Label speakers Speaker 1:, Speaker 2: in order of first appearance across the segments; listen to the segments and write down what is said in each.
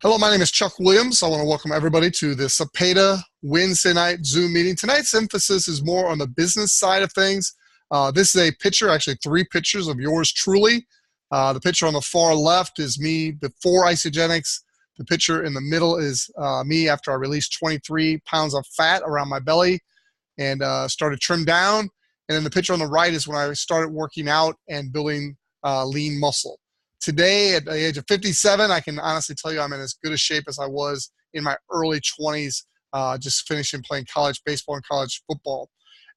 Speaker 1: Hello, my name is Chuck Williams. I want to welcome everybody to the Cepeda Wednesday night Zoom meeting. Tonight's emphasis is more on the business side of things. This is a picture, actually 3 pictures of yours truly. The picture on the far left is me before Isagenix. The picture in the middle is me after I released 23 pounds of fat around my belly and started to trim down. And then the picture on the right is when I started working out and building lean muscle. Today, at the age of 57, I can honestly tell you I'm in as good a shape as I was in my early 20s, just finishing playing college baseball and college football.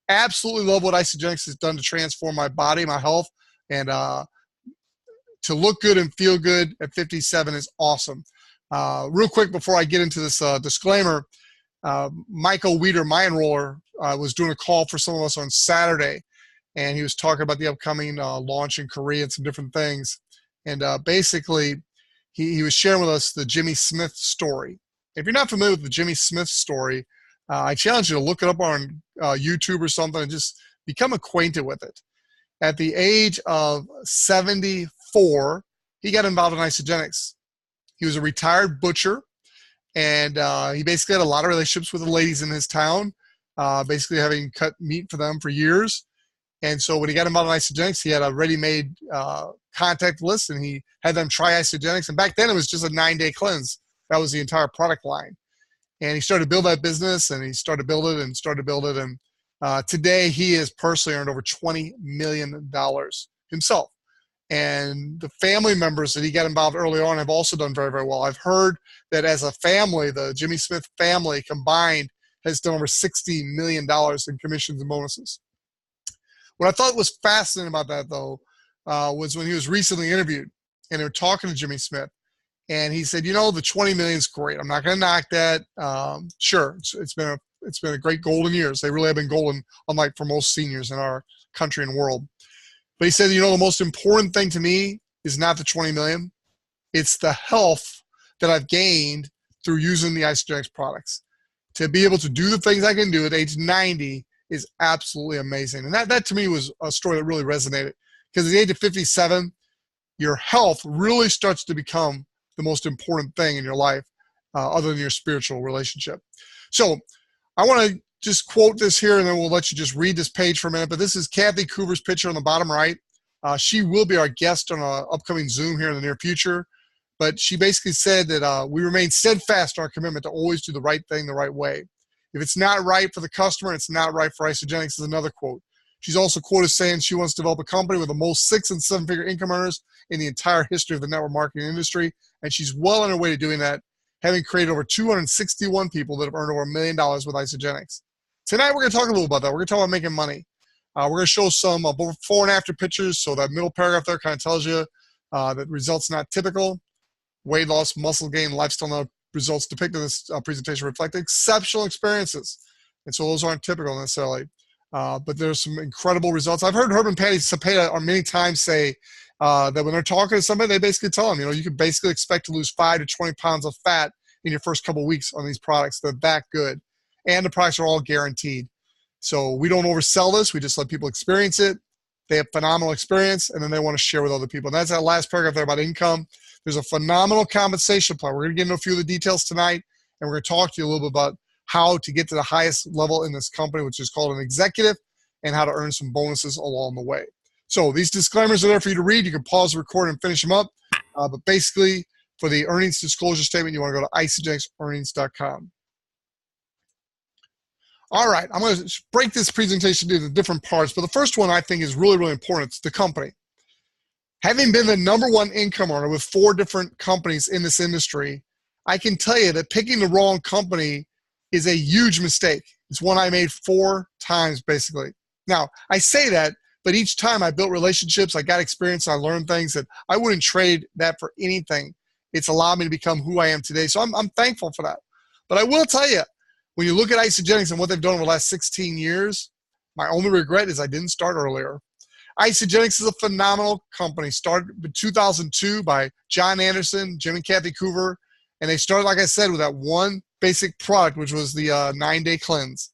Speaker 1: Absolutely love what Isagenix has done to transform my body, my health, and to look good and feel good at 57 is awesome. Real quick before I get into this disclaimer, Michael Weeder, my enroller, was doing a call for some of us on Saturday, and he was talking about the upcoming launch in Korea and some different things. And basically, he was sharing with us the Jimmy Smith story. If you're not familiar with the Jimmy Smith story, I challenge you to look it up on YouTube or something and just become acquainted with it. At the age of 74, he got involved in Isagenix. He was a retired butcher, and he basically had a lot of relationships with the ladies in his town, basically having cut meat for them for years. And so when he got involved in Isagenix, he had a ready-made contact list, and he had them try Isagenix. And back then, it was just a 9-day cleanse. That was the entire product line. And he started to build that business, and he started to build it and started to build it. And today, he has personally earned over $20 million himself. And the family members that he got involved early on have also done very, very well. I've heard that as a family, the Jimmy Smith family combined has done over $60 million in commissions and bonuses. What I thought was fascinating about that, though, was when he was recently interviewed, and they were talking to Jimmy Smith, and he said, "You know, the 20 million is great. I'm not going to knock that. Sure, it's been a great golden years. They really have been golden, unlike for most seniors in our country and world." But he said, "You know, the most important thing to me is not the 20 million. It's the health that I've gained through using the Isagenix products. To be able to do the things I can do at age 90 is absolutely amazing." And that to me was a story that really resonated, because at the age of 57, your health really starts to become the most important thing in your life, other than your spiritual relationship. So I want to just quote this here, and then we'll let you just read this page for a minute. But this is Kathy Coover's picture on the bottom right. She will be our guest on an upcoming Zoom here in the near future. But she basically said that we remain steadfast in our commitment to always do the right thing the right way. If it's not right for the customer, it's not right for Isagenix, is another quote. She's also quoted saying she wants to develop a company with the most 6- and 7-figure income earners in the entire history of the network marketing industry, and she's well on her way to doing that, having created over 261 people that have earned over $1 million with Isagenix. Tonight, we're going to talk a little about that. We're going to talk about making money. We're going to show some before and after pictures, so that middle paragraph there kind of tells you that results not typical. Weight loss, muscle gain, lifestyle results depicted in this presentation reflect exceptional experiences. And so those aren't typical necessarily. But there's some incredible results. I've heard Herb and Patty Cepeda many times say that when they're talking to somebody, they basically tell them, you know, you can basically expect to lose 5 to 20 pounds of fat in your first couple of weeks on these products. They're that good. And the products are all guaranteed. So we don't oversell this. We just let people experience it. They have phenomenal experience, and then they want to share with other people. And that's that last paragraph there about income. There's a phenomenal compensation plan. We're going to get into a few of the details tonight, and we're going to talk to you a little bit about how to get to the highest level in this company, which is called an executive, and how to earn some bonuses along the way. So these disclaimers are there for you to read. You can pause the recording and finish them up. But basically, for the earnings disclosure statement, you want to go to isagenixearnings.com. All right, I'm going to break this presentation into different parts, but the first one I think is really, really important. It's the company. Having been the #1 income earner with 4 different companies in this industry, I can tell you that picking the wrong company is a huge mistake. It's one I made 4 times, basically. Now, I say that, but each time I built relationships, I got experience, I learned things that I wouldn't trade that for anything. It's allowed me to become who I am today, so I'm thankful for that. But I will tell you, when you look at Isagenix and what they've done over the last 16 years, my only regret is I didn't start earlier. Isagenix is a phenomenal company, started in 2002 by John Anderson, Jim and Kathy Coover, and they started, like I said, with that one basic product, which was the 9-day cleanse.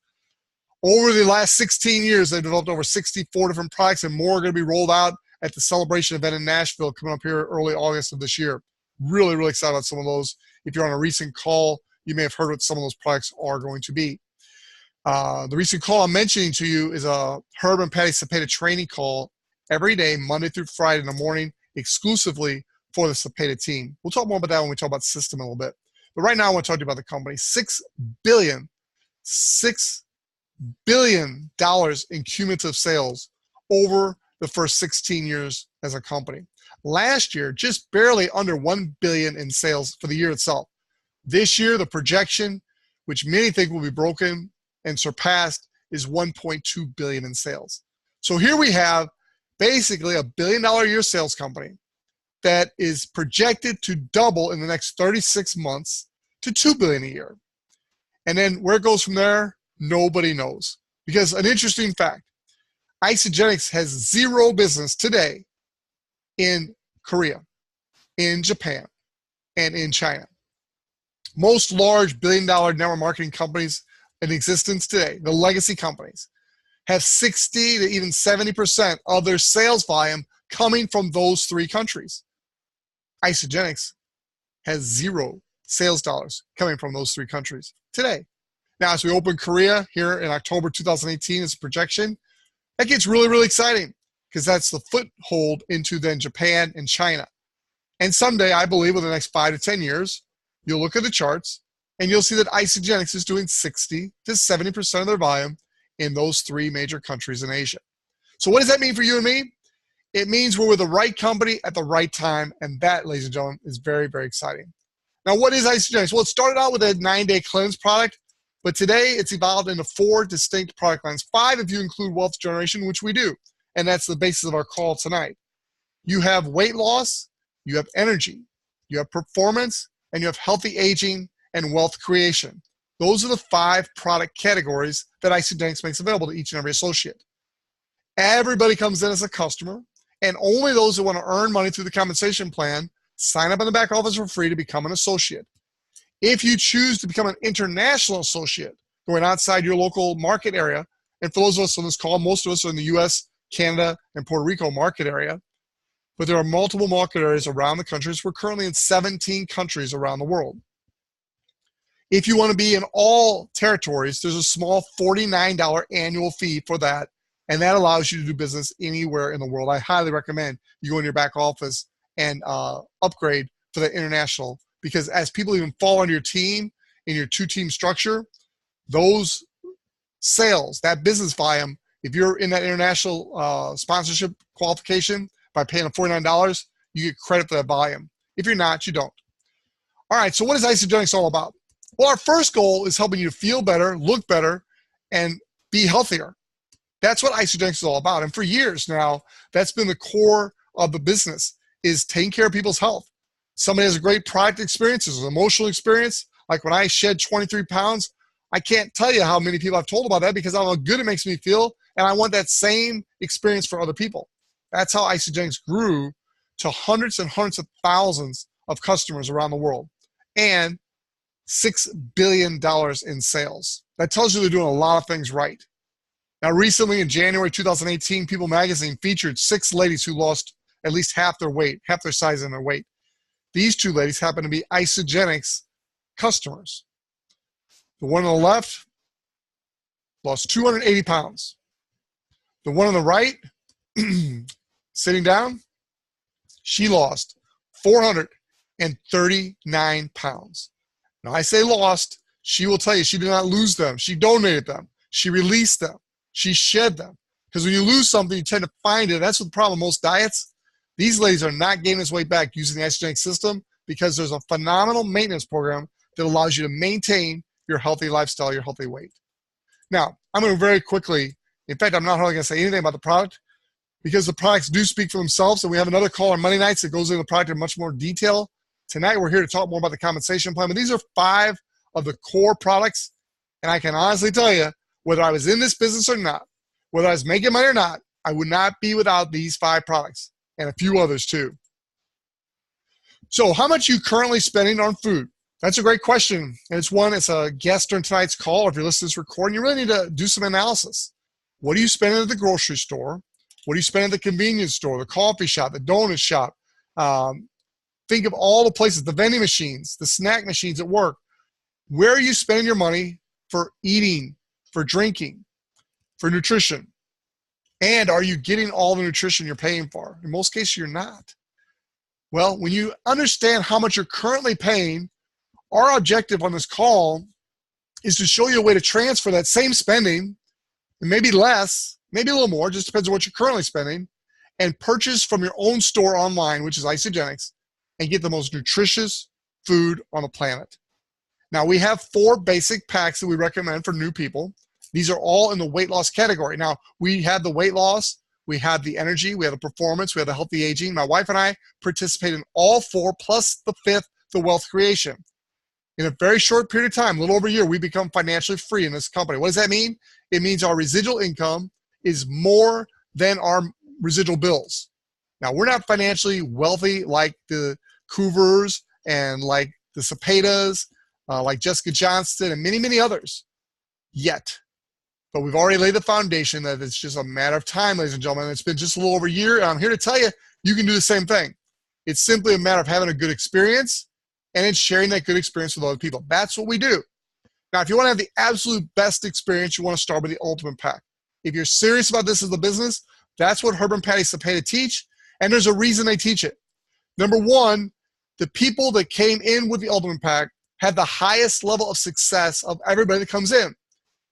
Speaker 1: Over the last 16 years, they've developed over 64 different products, and more are going to be rolled out at the celebration event in Nashville coming up here early August of this year. Really, really excited about some of those If you're on a recent call, you may have heard what some of those products are going to be. The recent call I'm mentioning to you is a Herb and Patty Cepeda training call every day, Monday through Friday in the morning, exclusively for the Cepeda team. We'll talk more about that when we talk about system in a little bit. But right now, I want to talk to you about the company. $6 billion in cumulative sales over the first 16 years as a company. Last year, just barely under $1 billion in sales for the year itself. This year, the projection, which many think will be broken and surpassed, is $1.2 billion in sales. So here we have basically a $1 billion a year sales company that is projected to double in the next 36 months to $2 billion a year. And then where it goes from there, nobody knows. Because an interesting fact, Isagenix has zero business today in Korea, in Japan, and in China. Most large billion-dollar network marketing companies in existence today, the legacy companies, have 60 to even 70% of their sales volume coming from those three countries. Isagenix has zero sales dollars coming from those three countries today. Now, as we open Korea here in October 2018 as a projection, that gets really, really exciting because that's the foothold into then Japan and China. And someday, I believe, within the next 5 to 10 years, you'll look at the charts and you'll see that Isagenix is doing 60 to 70% of their volume in those three major countries in Asia. So what does that mean for you and me? It means we're with the right company at the right time, and that, ladies and gentlemen, is very, very exciting. Now, what is Isagenix? Well, it started out with a 9-day cleanse product, but today it's evolved into 4 distinct product lines, 5 if you include wealth generation, which we do, and that's the basis of our call tonight. You have weight loss, you have energy, you have performance, and you have healthy aging and wealth creation. Those are the 5 product categories that Isagenix makes available to each and every associate. Everybody comes in as a customer, and only those who want to earn money through the compensation plan sign up in the back office for free to become an associate. If you choose to become an international associate, going outside your local market area, and for those of us on this call, most of us are in the US, Canada, and Puerto Rico market area, but there are multiple market areas around the countries. We're currently in 17 countries around the world. If you want to be in all territories, there's a small $49 annual fee for that, and that allows you to do business anywhere in the world. I highly recommend you go in your back office and upgrade for the international, because as people even fall under your team, in your 2-team structure, those sales, that business volume, if you're in that international sponsorship qualification, by paying them $49, you get credit for that volume. If you're not, you don't. All right, so what is Isagenix all about? Well, our first goal is helping you to feel better, look better, and be healthier. That's what Isagenix is all about. And for years now, that's been the core of the business, is taking care of people's health. Somebody has a great product experience, there's an emotional experience. Like when I shed 23 pounds, I can't tell you how many people I've told about that because of how good it makes me feel, and I want that same experience for other people. That's how Isagenix grew to hundreds and hundreds of thousands of customers around the world and $6 billion in sales. That tells you they're doing a lot of things right. Now, recently in January 2018, People magazine featured 6 ladies who lost at least half their weight, half their size and their weight. These 2 ladies happen to be Isagenix customers. The one on the left lost 280 pounds. The one on the right, sitting down, she lost 439 pounds. Now, I say lost. She will tell you she did not lose them. She donated them. She released them. She shed them. Because when you lose something, you tend to find it. That's what the problem with most diets. These ladies are not gaining this weight back using the Isagenix system because there's a phenomenal maintenance program that allows you to maintain your healthy lifestyle, your healthy weight. Now, I'm going to very quickly, in fact, I'm not hardly going to say anything about the product because the products do speak for themselves, and we have another call on Monday nights that goes into the product in much more detail. Tonight, we're here to talk more about the compensation plan, but these are 5 of the core products, and I can honestly tell you, whether I was in this business or not, whether I was making money or not, I would not be without these 5 products and a few others too. So how much are you currently spending on food? That's a great question. And it's a guest during tonight's call, or if you're listening to this recording, you really need to do some analysis. What are you spending at the grocery store? What are you spending at the convenience store, the coffee shop, the donut shop, the Think of all the places, the vending machines, the snack machines at work. Where are you spending your money for eating, for drinking, for nutrition? And are you getting all the nutrition you're paying for? In most cases, you're not. Well, when you understand how much you're currently paying, our objective on this call is to show you a way to transfer that same spending, and maybe less, maybe a little more, just depends on what you're currently spending, and purchase from your own store online, which is Isagenix, and get the most nutritious food on the planet. Now, we have 4 basic packs that we recommend for new people. These are all in the weight loss category. Now, we have the weight loss, we have the energy, we have the performance, we have the healthy aging. My wife and I participate in all 4, plus the 5th, the wealth creation. In a very short period of time, a little over a year, we become financially free in this company. What does that mean? It means our residual income is more than our residual bills. Now, we're not financially wealthy like the Coovers and like the Cepedas, like Jessica Johnston and many, many others yet. But we've already laid the foundation that it's just a matter of time, ladies and gentlemen. It's been just a little over a year, and I'm here to tell you, you can do the same thing. It's simply a matter of having a good experience and then sharing that good experience with other people. That's what we do. Now, if you want to have the absolute best experience, you want to start with the Ultimate Pack. If you're serious about this as a business, that's what Herb and Patty Cepeda teach, and there's a reason they teach it. Number one, the people that came in with the Ultimate Pack had the highest level of success of everybody that comes in.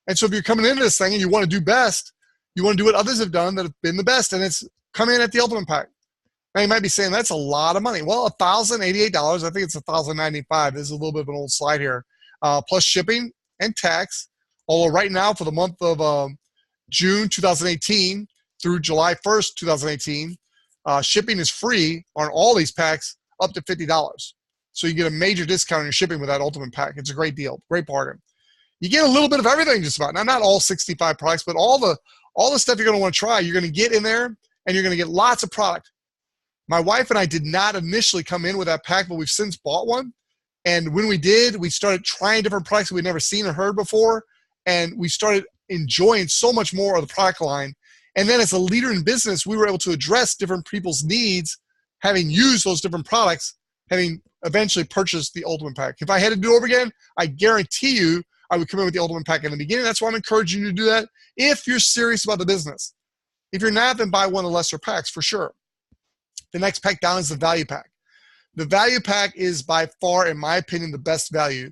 Speaker 1: And so if you're coming into this thing and you want to do best, you want to do what others have done that have been the best, and it's come in at the Ultimate Pack. Now, you might be saying, that's a lot of money. Well, $1,088, I think it's $1,095. This is a little bit of an old slide here, plus shipping and tax. Although right now, for the month of June 2018 through July 1st, 2018, shipping is free on all these packs up to $50. So you get a major discount on your shipping with that Ultimate Pack. It's a great deal, great bargain. You get a little bit of everything just about. Now, not all 65 products, but all the stuff you're going to want to try, you're going to get in there, and you're going to get lots of product. My wife and I did not initially come in with that pack, but we've since bought one. And when we did, we started trying different products that we'd never seen or heard before, and we started enjoying so much more of the product line. And then as a leader in business, we were able to address different people's needs, having used those different products, having eventually purchased the Ultimate Pack. If I had to do it over again, I guarantee you I would come in with the Ultimate Pack in the beginning. That's why I'm encouraging you to do that if you're serious about the business. If you're not, then buy one of the lesser packs for sure. The next pack down is the Value Pack. The Value Pack is by far, in my opinion, the best value.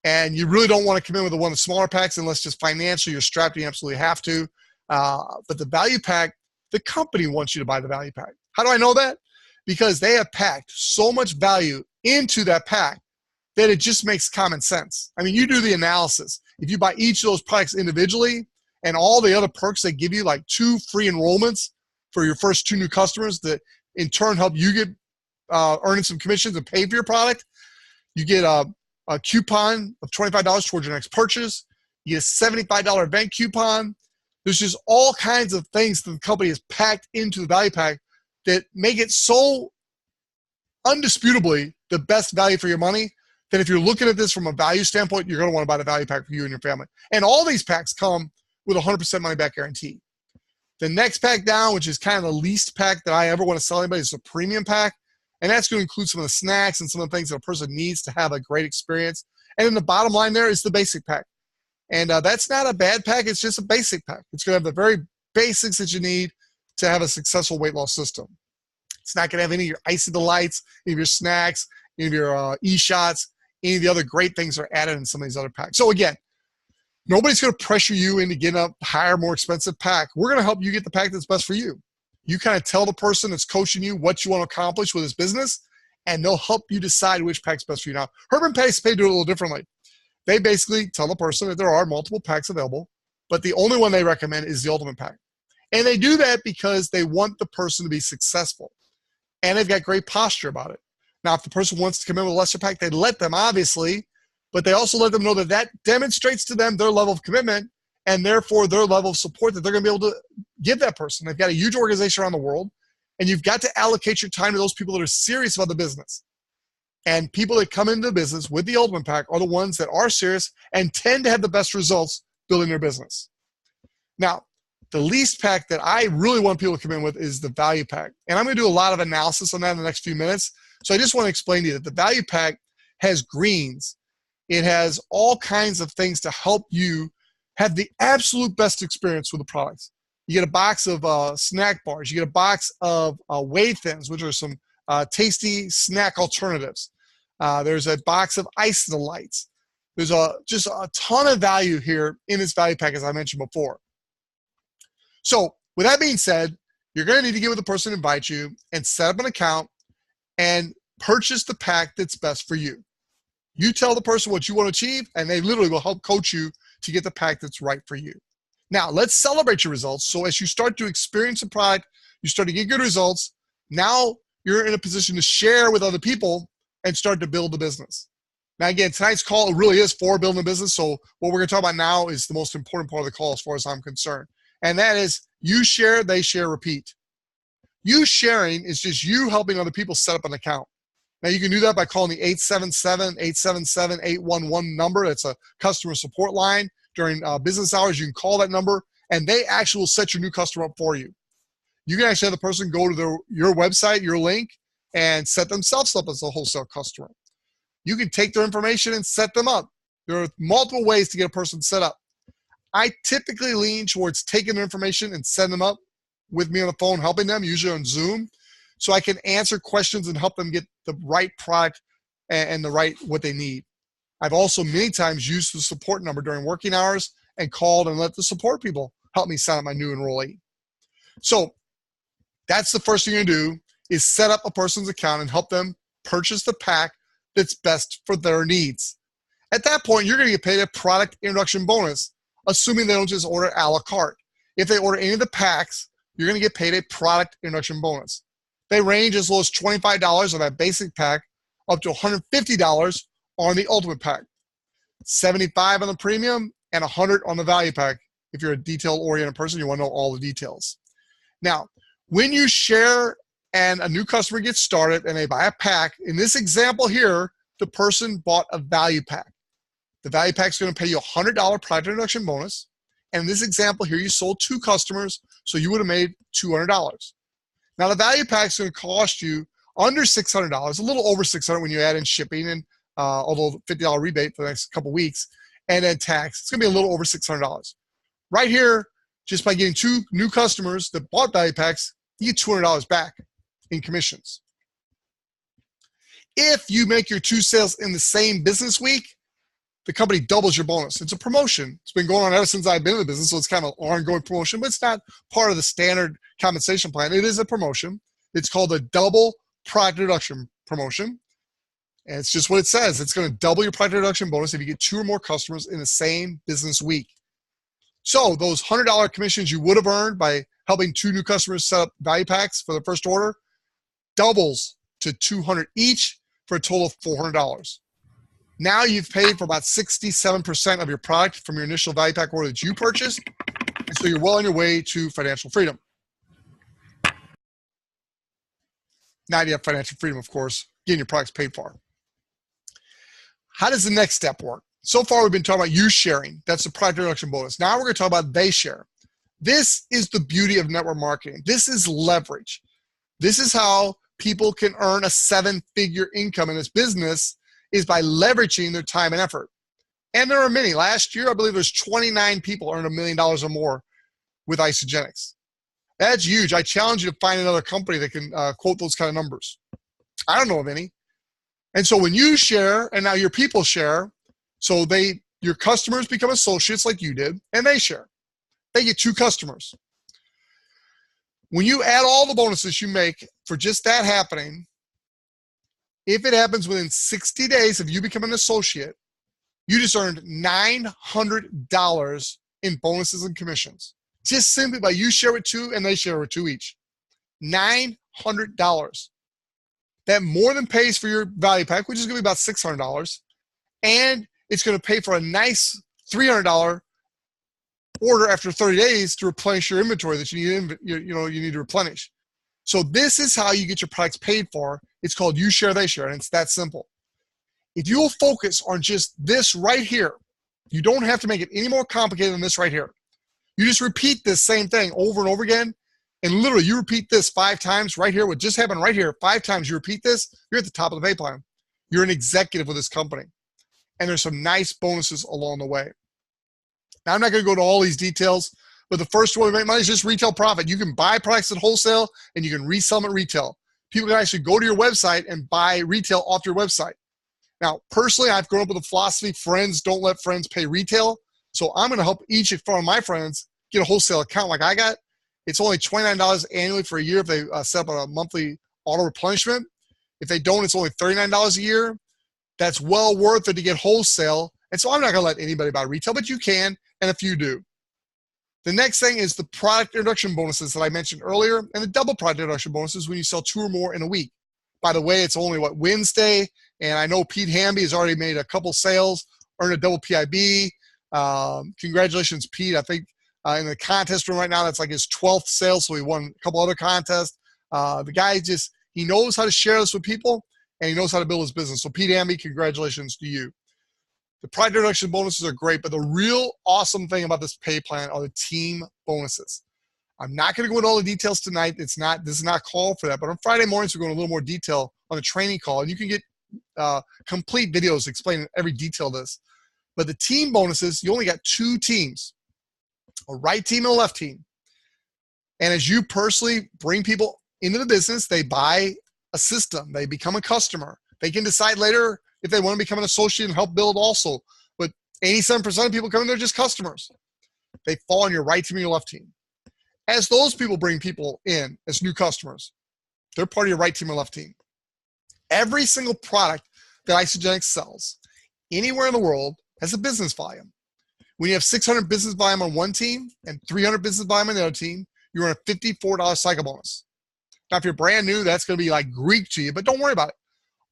Speaker 1: And you really don't want to come in with one of the smaller packs unless just financially you're strapped and you absolutely have to. But the Value Pack, the company wants you to buy the Value Pack. How do I know that? Because they have packed so much value into that pack that it just makes common sense. I mean, you do the analysis. If you buy each of those products individually and all the other perks they give you, like 2 free enrollments for your first 2 new customers that in turn help you get earning some commissions and pay for your product, you get a coupon of $25 towards your next purchase. You get a $75 event coupon. There's just all kinds of things that the company has packed into the Value Pack that make it so undisputably the best value for your money that if you're looking at this from a value standpoint, you're going to want to buy the Value Pack for you and your family. And all these packs come with a 100% money back guarantee. The next pack down, which is kind of the least pack that I ever want to sell anybody, is the Premium Pack. And that's going to include some of the snacks and some of the things that a person needs to have a great experience. And then the bottom line there is the Basic Pack. And that's not a bad pack. It's just a basic pack. It's going to have the very basics that you need to have a successful weight loss system. It's not going to have any of your icy delights, any of your snacks, any of your e-shots, any of the other great things that are added in some of these other packs. So again, nobody's going to pressure you into getting a higher, more expensive pack. We're going to help you get the pack that's best for you. You kind of tell the person that's coaching you what you want to accomplish with this business, and they'll help you decide which pack's best for you. Now, Herb and Patty Cepeda do it a little differently. They basically tell the person that there are multiple packs available, but the only one they recommend is the Ultimate Pack. And they do that because they want the person to be successful. And they've got great posture about it. Now, if the person wants to come in with a lesser pack, they let them, obviously, but they also let them know that that demonstrates to them their level of commitment and therefore their level of support that they're going to be able to give that person. They've got a huge organization around the world, and you've got to allocate your time to those people that are serious about the business. And people that come into the business with the Ultimate Pack are the ones that are serious and tend to have the best results building their business. Now, the least pack that I really want people to come in with is the Value Pack. And I'm going to do a lot of analysis on that in the next few minutes. So I just want to explain to you that the value pack has greens. It has all kinds of things to help you have the absolute best experience with the products. You get a box of snack bars. You get a box of whey thins, which are some tasty snack alternatives. There's a box of ice delights. There's just a ton of value here in this value pack, as I mentioned before. So with that being said, you're going to need to get with the person who invites you and set up an account and purchase the pack that's best for you. You tell the person what you want to achieve, and they literally will help coach you to get the pack that's right for you. Now, let's celebrate your results. So as you start to experience the product, you start to get good results. Now you're in a position to share with other people and start to build the business. Now, again, tonight's call really is for building a business. So what we're going to talk about now is the most important part of the call as far as I'm concerned. And that is you share, they share, repeat. You sharing is just you helping other people set up an account. Now, you can do that by calling the 877-877-811 number. It's a customer support line. During business hours, you can call that number, and they actually will set your new customer up for you. You can actually have the person go to your website, your link, and set themselves up as a wholesale customer. You can take their information and set them up. There are multiple ways to get a person set up. I typically lean towards taking their information and setting them up with me on the phone, helping them, usually on Zoom, so I can answer questions and help them get the right product and the right what they need. I've also many times used the support number during working hours and called and let the support people help me sign up my new enrollee. So that's the first thing you're going to do is set up a person's account and help them purchase the pack that's best for their needs. At that point, you're going to get paid a product introduction bonus, assuming they don't just order a la carte. If they order any of the packs, you're going to get paid a product introduction bonus. They range as low as $25 on that basic pack up to $150 on the ultimate pack, $75 on the premium, and $100 on the value pack. If you're a detail-oriented person, you want to know all the details. Now, when you share and a new customer gets started and they buy a pack, in this example here, the person bought a value pack. The value pack is going to pay you a $100 product introduction bonus. And in this example here, you sold 2 customers, so you would have made $200. Now, the value pack is going to cost you under $600, a little over $600 when you add in shipping and although $50 rebate for the next couple weeks, and then tax. It's going to be a little over $600. Right here, just by getting 2 new customers that bought value packs, you get $200 back in commissions. If you make your 2 sales in the same business week, the company doubles your bonus. It's a promotion. It's been going on ever since I've been in the business, so it's kind of an ongoing promotion, but it's not part of the standard compensation plan. It is a promotion. It's called a double product introduction promotion, and it's just what it says. It's going to double your product introduction bonus if you get 2 or more customers in the same business week. So those $100 commissions you would have earned by helping 2 new customers set up value packs for the first order doubles to $200 each for a total of $400. Now you've paid for about 67% of your product from your initial value pack order that you purchased, and so you're well on your way to financial freedom. Now you have financial freedom, of course, getting your products paid for. How does the next step work? So far, we've been talking about you sharing. That's the product introduction bonus. Now we're going to talk about they share. This is the beauty of network marketing. This is leverage. This is how people can earn a 7-figure income in this business, is by leveraging their time and effort. And there are many. Last year, I believe there's 29 people earned $1 million or more with Isagenix. That's huge. I challenge you to find another company that can quote those kind of numbers. I don't know of any. And so when you share, and now your people share, so your customers become associates like you did, and they share. They get 2 customers. When you add all the bonuses you make for just that happening, if it happens within 60 days of you becoming an associate, you just earned $900 in bonuses and commissions. Just simply by you share with 2 and they share with 2 each. $900. That more than pays for your value pack, which is going to be about $600. And it's going to pay for a nice $300 order after 30 days to replenish your inventory that you need to replenish. So this is how you get your products paid for. It's called you share, they share, and it's that simple. If you will focus on just this right here, you don't have to make it any more complicated than this right here. You just repeat this same thing over and over again. And literally, you repeat this 5 times right here, what just happened right here, 5 times you repeat this, you're at the top of the pay plan. You're an executive with this company. And there's some nice bonuses along the way. Now, I'm not going to go to all these details, but the first way to make money is just retail profit. You can buy products at wholesale, and you can resell them at retail. People can actually go to your website and buy retail off your website. Now, personally, I've grown up with the philosophy, friends don't let friends pay retail. So I'm going to help each one of my friends get a wholesale account like I got. It's only $29 annually for a year if they set up a monthly auto replenishment. If they don't, it's only $39 a year. That's well worth it to get wholesale. And so I'm not going to let anybody buy retail, but you can, and a few do. The next thing is the product introduction bonuses that I mentioned earlier, and the double product introduction bonuses when you sell 2 or more in a week. By the way, it's only, Wednesday, and I know Pete Hamby has already made a couple sales, earned a double PIB. Congratulations, Pete. I think in the contest room right now, that's like his 12th sale, so he won a couple other contests. The guy he knows how to share this with people, and he knows how to build his business. So Pete Hamby, congratulations to you. The product introduction bonuses are great, but the real awesome thing about this pay plan are the team bonuses. I'm not going to go into all the details tonight. This is not called for that, but on Friday mornings, we're going into a little more detail on the training call, and you can get complete videos explaining every detail of this. But the team bonuses, you only got 2 teams, a right team and a left team. And as you personally bring people into the business, they buy a system. They become a customer. They can decide later if they want to become an associate and help build also. But 87% of people come in, they're just customers. They fall on your right team and your left team. As those people bring people in as new customers, they're part of your right team or left team. Every single product that Isagenix sells anywhere in the world has a business volume. When you have 600 business volume on one team and 300 business volume on the other team, you're on a $54 cycle bonus. Now, if you're brand new, that's going to be like Greek to you, but don't worry about it.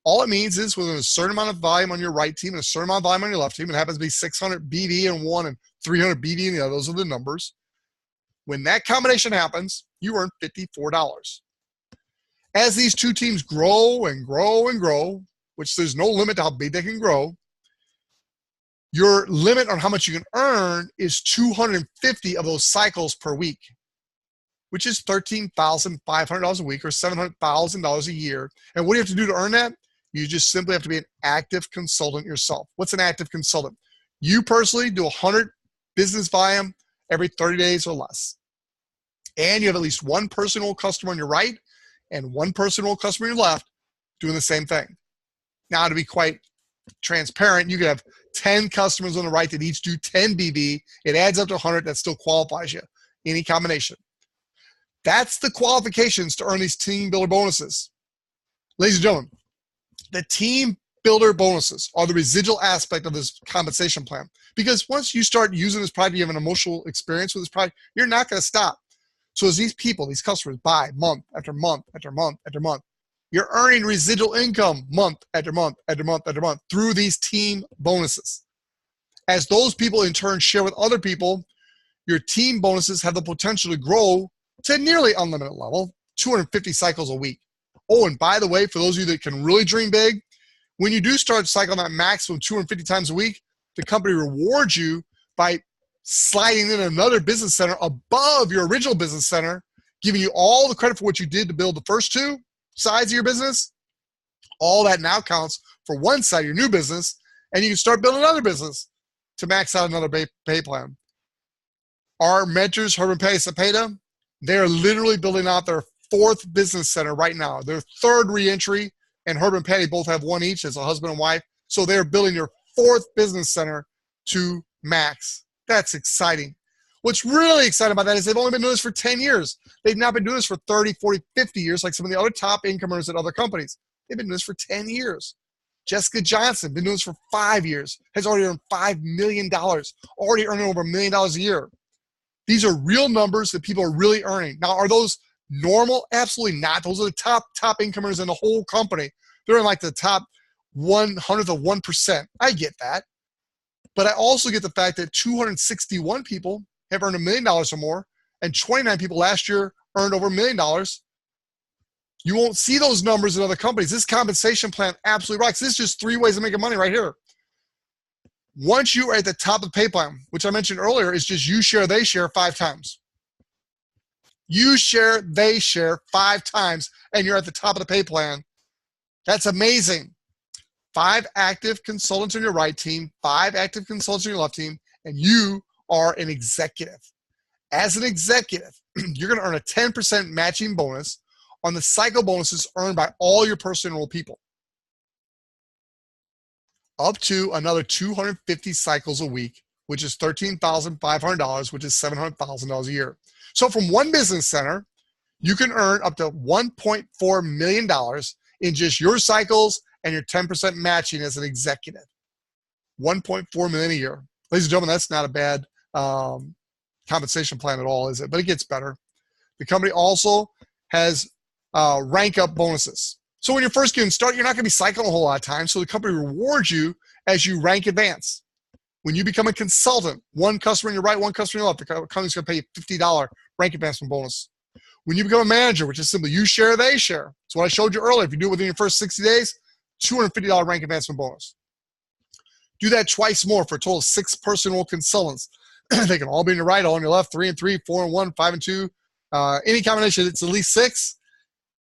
Speaker 1: All it means is within a certain amount of volume on your right team and a certain amount of volume on your left team, it happens to be 600 BD in one and 300 BD in the other. Those are the numbers. When that combination happens, you earn $54. As these 2 teams grow and grow and grow, which there's no limit to how big they can grow, your limit on how much you can earn is 250 of those cycles per week, which is $13,500 a week or $700,000 a year. And what do you have to do to earn that? You just simply have to be an active consultant yourself. What's an active consultant? You personally do 100 business volume every 30 days or less. And you have at least one personal customer on your right and one personal customer on your left doing the same thing. Now, to be quite transparent, you could have 10 customers on the right that each do 10 BB. It adds up to 100. That still qualifies you. Any combination. That's the qualifications to earn these team builder bonuses. Ladies and gentlemen, the team builder bonuses are the residual aspect of this compensation plan. Because once you start using this product, you have an emotional experience with this product, you're not going to stop. So as these people, these customers buy month after month after month after month, you're earning residual income month after month after month after month through these team bonuses. As those people in turn share with other people, your team bonuses have the potential to grow to nearly unlimited level, 250 cycles a week. Oh, and by the way, for those of you that can really dream big, when you do start cycling that maximum 250 times a week, the company rewards you by sliding in another business center above your original business center, giving you all the credit for what you did to build the first 2 sides of your business. All that now counts for one side of your new business, and you can start building another business to max out another pay plan. Our mentors, Herb and Patty Cepeda, they're literally building out their 4th business center right now. Their 3rd reentry, and Herb and Patty both have one each as a husband and wife. So they're building your 4th business center to max. That's exciting. What's really exciting about that is they've only been doing this for 10 years. They've not been doing this for 30, 40, 50 years like some of the other top incomers at other companies. They've been doing this for 10 years. Jessica Johnson, been doing this for 5 years, has already earned $5 million, already earning over $1 million a year. These are real numbers that people are really earning. Now, are those normal? Absolutely not. Those are the top incomers in the whole company. They're in like the top 100th of 1%. I get that. But I also get the fact that 261 people have earned $1 million or more, and 29 people last year earned over $1 million. You won't see those numbers in other companies. This compensation plan absolutely rocks. This is just 3 ways of making money right here. Once you are at the top of the pay plan, which I mentioned earlier, is just you share, they share 5 times. You share, they share 5 times, and you're at the top of the pay plan. That's amazing. 5 active consultants on your right team, 5 active consultants on your left team, and you are an executive. As an executive, you're going to earn a 10% matching bonus on the cycle bonuses earned by all your personally enrolled people, up to another 250 cycles a week, which is $13,500, which is $700,000 a year. So from one business center, you can earn up to $1.4 million in just your cycles and your 10% matching as an executive. $1.4 million a year. Ladies and gentlemen, that's not a bad compensation plan at all, is it? But it gets better. The company also has rank up bonuses. So when you're first getting started, you're not going to be cycling a whole lot of time. So the company rewards you as you rank advance. When you become a consultant, one customer on your right, one customer on your left, the company's going to pay you $50 rank advancement bonus. When you become a manager, which is simply you share, they share. So what I showed you earlier, if you do it within your first 60 days, $250 rank advancement bonus. Do that twice more for a total of 6 personal consultants. They can all be on your right, all on your left, 3 and 3, 4 and 1, 5 and 2. Any combination, it's at least 6.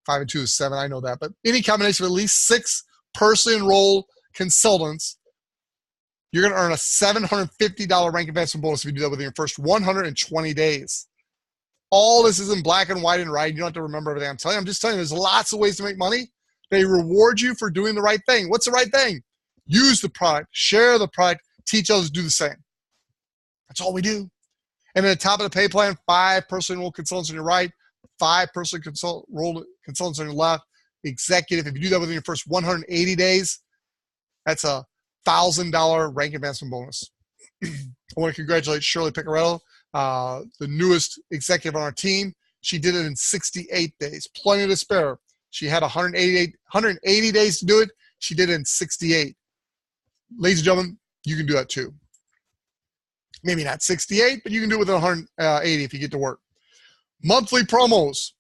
Speaker 1: 5 and 2 is 7, I know that. But any combination of at least 6 personally enrolled consultants, you're going to earn a $750 rank advancement bonus if you do that within your first 120 days. All this is in black and white and right. You don't have to remember everything I'm telling you. I'm just telling you there's lots of ways to make money. They reward you for doing the right thing. What's the right thing? Use the product, share the product, teach others to do the same. That's all we do. And at the top of the pay plan, 5 personally enrolled consultants on your right, 5 personally enrolled consultants on your left. Executive, if you do that within your first 180 days, that's a $1,000 rank advancement bonus. I want to congratulate Shirley Picaretto, the newest executive on our team. She did it in 68 days, plenty to spare. She had 180 days to do it. She did it in 68. Ladies and gentlemen, you can do that too. Maybe not 68, but you can do it within 180 if you get to work. Monthly promos.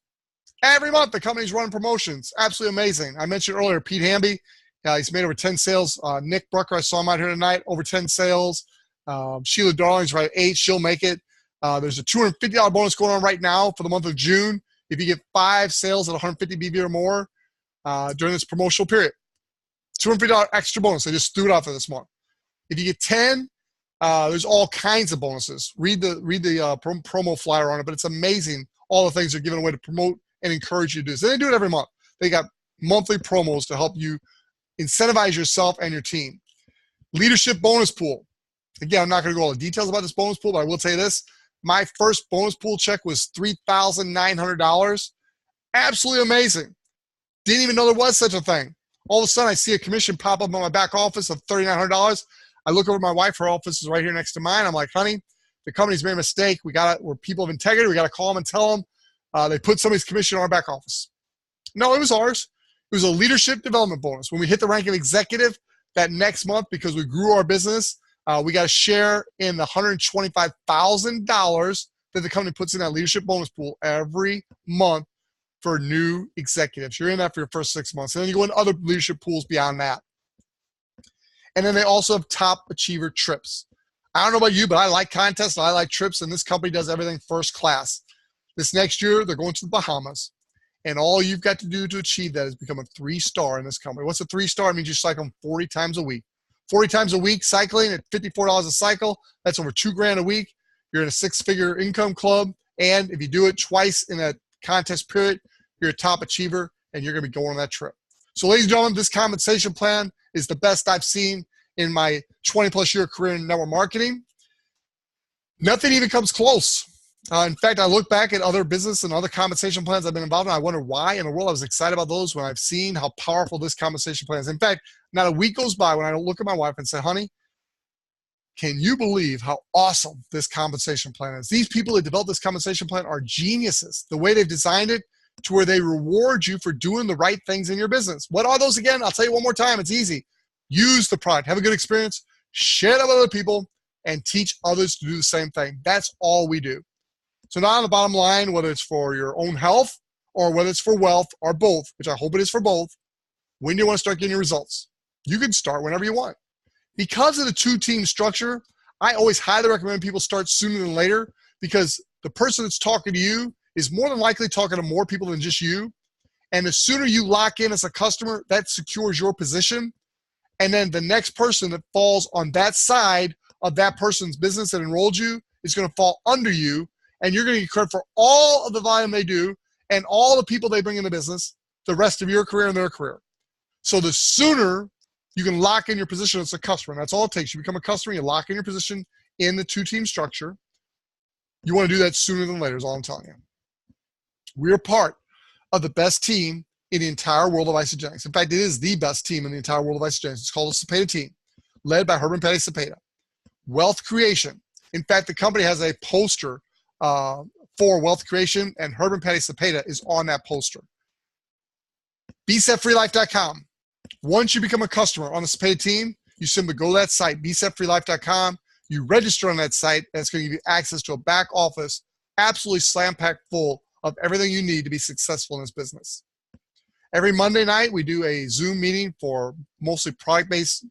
Speaker 1: Every month, the company's running promotions. Absolutely amazing. I mentioned earlier, Pete Hamby. He's made over 10 sales. Nick Brucker, I saw him out here tonight, over 10 sales. Sheila Darling's right at 8. She'll make it. There's a $250 bonus going on right now for the month of June if you get 5 sales at 150 BV or more during this promotional period. $250 extra bonus. They just threw it out for this month. If you get 10, there's all kinds of bonuses. Read the promo flyer on it, but it's amazing all the things they're giving away to promote and encourage you to do this. And they do it every month. They got monthly promos to help you incentivize yourself and your team. Leadership bonus pool. Again, I'm not going to go all the details about this bonus pool, but I will tell you this. My first bonus pool check was $3,900. Absolutely amazing. Didn't even know there was such a thing. All of a sudden, I see a commission pop up on my back office of $3,900. I look over at my wife. Her office is right here next to mine. I'm like, honey, the company's made a mistake. We're people of integrity. We got to call them and tell them they put somebody's commission on our back office. No, it was ours. It was a leadership development bonus. When we hit the rank of executive that next month, because we grew our business, we got a share in the $125,000 that the company puts in that leadership bonus pool every month for new executives. You're in that for your first 6 months. And then you go into other leadership pools beyond that. And then they also have top achiever trips. I don't know about you, but I like contests. I like trips, and this company does everything first class. This next year, they're going to the Bahamas. And all you've got to do to achieve that is become a 3-star in this company. What's a 3-star? It means you cycle them 40 times a week. 40 times a week cycling at $54 a cycle. That's over $2,000 a week. You're in a 6-figure income club. And if you do it twice in a contest period, you're a top achiever, and you're going to be going on that trip. So ladies and gentlemen, this compensation plan is the best I've seen in my 20-plus year career in network marketing. Nothing even comes close. In fact, I look back at other business and other compensation plans I've been involved in. I wonder why in the world I was excited about those when I've seen how powerful this compensation plan is. In fact, not a week goes by when I don't look at my wife and say, honey, can you believe how awesome this compensation plan is? These people that developed this compensation plan are geniuses. The way they've designed it to where they reward you for doing the right things in your business. What are those again? I'll tell you one more time. It's easy. Use the product. Have a good experience. Share that with other people and teach others to do the same thing. That's all we do. So now on the bottom line, whether it's for your own health or whether it's for wealth or both, which I hope it is for both, when do you want to start getting your results? You can start whenever you want. Because of the 2-team structure, I always highly recommend people start sooner than later because the person that's talking to you is more than likely talking to more people than just you. And the sooner you lock in as a customer, that secures your position. And then the next person that falls on that side of that person's business that enrolled you is going to fall under you. And you're going to get credit for all of the volume they do and all the people they bring into business the rest of your career and their career. So the sooner you can lock in your position as a customer, and that's all it takes. You become a customer, you lock in your position in the two-team structure. You want to do that sooner than later is all I'm telling you. We're part of the best team in the entire world of Isagenix. In fact, it is the best team in the entire world of Isagenix. It's called the Cepeda team, led by Herb and Patty Cepeda. Wealth creation. In fact, the company has a poster for wealth creation, and Herb and Patty Cepeda is on that poster. BSetFreeLife.com. Once you become a customer on the Cepeda team, you simply go to that site, BSetFreeLife.com. You register on that site, and it's going to give you access to a back office, absolutely slam-packed full of everything you need to be successful in this business. Every Monday night, we do a Zoom meeting for mostly product-based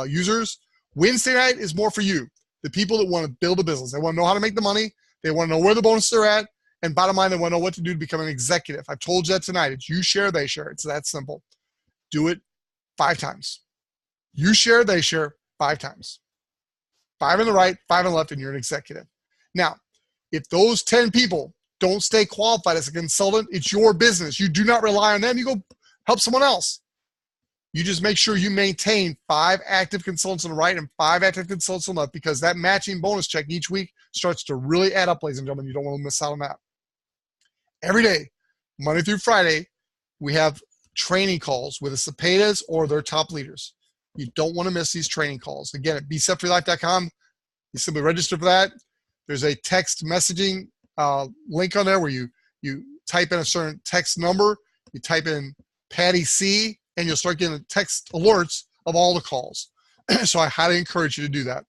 Speaker 1: users. Wednesday night is more for you, the people that want to build a business. They want to know how to make the money. They want to know where the bonuses are at. And bottom line, they want to know what to do to become an executive. I've told you that tonight. It's you share, they share. It's that simple. Do it 5 times. You share, they share 5 times. 5 on the right, 5 on the left, and you're an executive. Now, if those 10 people don't stay qualified as a consultant, it's your business. You do not rely on them. You go help someone else. You just make sure you maintain 5 active consultants on the right and 5 active consultants on the left, because that matching bonus check each week starts to really add up, ladies and gentlemen. You don't want to miss out on that. Every day, Monday through Friday, we have training calls with the Cepedas or their top leaders. You don't want to miss these training calls. Again, at BSetFreeLife.com, you simply register for that. There's a text messaging link on there where you type in a certain text number, you type in Patty C, and you'll start getting text alerts of all the calls. So I highly encourage you to do that.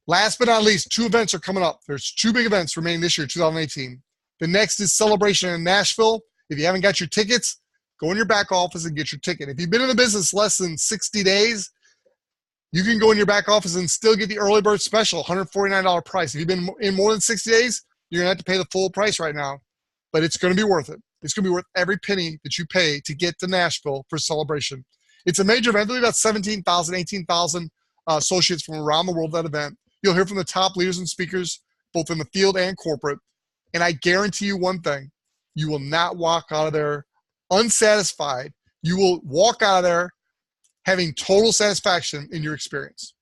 Speaker 1: Last but not least, 2 events are coming up. There's 2 big events remaining this year, 2018. The next is Celebration in Nashville. If you haven't got your tickets, go in your back office and get your ticket. If you've been in the business less than 60 days, you can go in your back office and still get the early bird special, $149 price. If you've been in more than 60 days, you're going to have to pay the full price right now, but it's going to be worth it. It's going to be worth every penny that you pay to get to Nashville for Celebration. It's a major event. There'll be about 17,000, 18,000 associates from around the world at that event. You'll hear from the top leaders and speakers, both in the field and corporate. And I guarantee you one thing, you will not walk out of there unsatisfied. You will walk out of there having total satisfaction in your experience.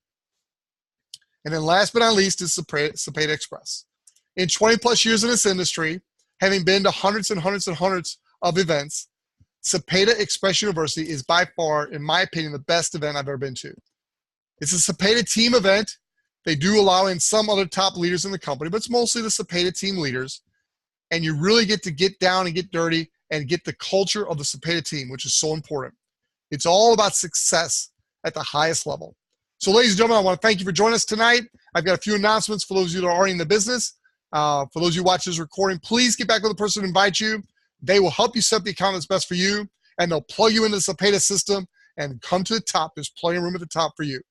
Speaker 1: And then last but not least is Cepeda Express. In 20 plus years in this industry, having been to hundreds and hundreds and hundreds of events, Cepeda Express University is by far, in my opinion, the best event I've ever been to. It's a Cepeda team event. They do allow in some other top leaders in the company, but it's mostly the Cepeda team leaders. And you really get to get down and get dirty and get the culture of the Cepeda team, which is so important. It's all about success at the highest level. So ladies and gentlemen, I want to thank you for joining us tonight. I've got a few announcements for those of you that are already in the business. For those of you who watch this recording, please get back with the person who invites you. They will help you set the account that's best for you, and they'll plug you into the Cepeda system and come to the top. There's plenty of room at the top for you.